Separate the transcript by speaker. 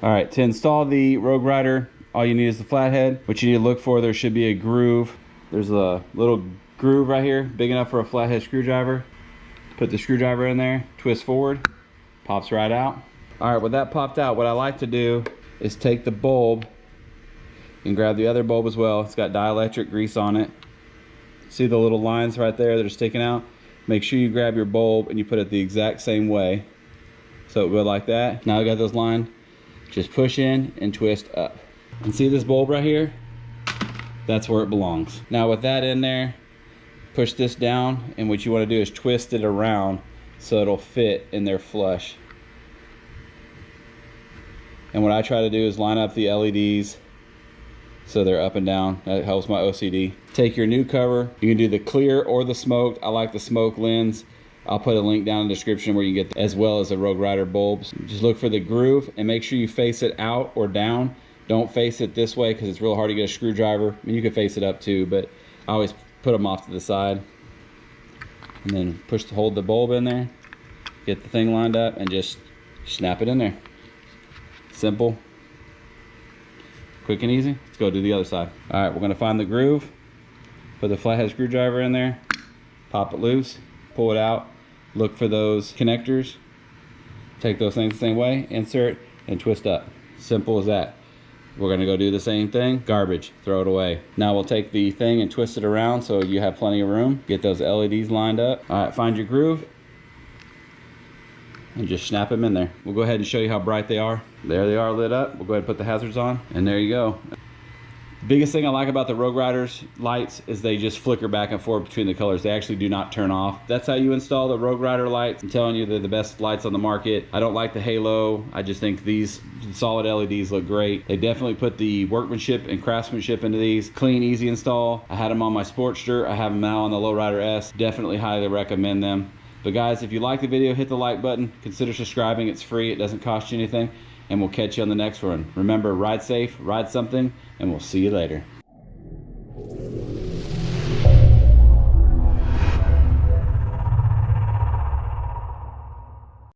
Speaker 1: All right, to install the Rouge Rider, all you need is the flathead. What you need to look for, there should be a groove. There's a little groove right here, big enough for a flathead screwdriver. Put the screwdriver in there, twist forward, pops right out. All right, with that popped out, what I like to do is take the bulb and grab the other bulb as well. It's got dielectric grease on it. See the little lines right there that are sticking out? Make sure you grab your bulb and you put it the exact same way. So it will go like that. Now I got those lines. Just push in and twist up. And see this bulb right here? That's where it belongs. Now with that in there, push this down, and what you want to do is twist it around so it'll fit in there flush. And what I try to do is line up the LEDs so they're up and down. That helps my OCD. Take your new cover. You can do the clear or the smoked. I like the smoke lens. I'll put a link down in the description where you can get, as well as the Rouge Rider bulbs. Just look for the groove and make sure you face it out or down. Don't face it this way because it's real hard to get a screwdriver. I mean, you can face it up too, but I always put them off to the side. And then hold the bulb in there, get the thing lined up, and just snap it in there. Simple, quick and easy. Let's go do the other side. All right, we're gonna find the groove, put the flathead screwdriver in there, pop it loose, pull it out, look for those connectors, take those things the same way, insert, and twist up. Simple as that. We're gonna go do the same thing. Garbage, throw it away. Now we'll take the thing and twist it around so you have plenty of room. Get those LEDs lined up. All right, find your groove and just snap them in there. We'll go ahead and show you how bright they are. There they are lit up. We'll go ahead and put the hazards on, and there you go. Biggest thing I like about the Rouge Riders lights is they just flicker back and forth between the colors. They actually do not turn off. That's how you install the Rouge Rider lights. I'm telling you, they're the best lights on the market. I don't like the halo. I just think these solid LEDs look great. They definitely put the workmanship and craftsmanship into these. Clean, easy install. I had them on my Sportster. I have them now on the Low Rider S. Definitely highly recommend them. But guys, if you like the video, hit the like button. Consider subscribing. It's free. It doesn't cost you anything. And we'll catch you on the next one. Remember, ride safe, ride something, and we'll see you later.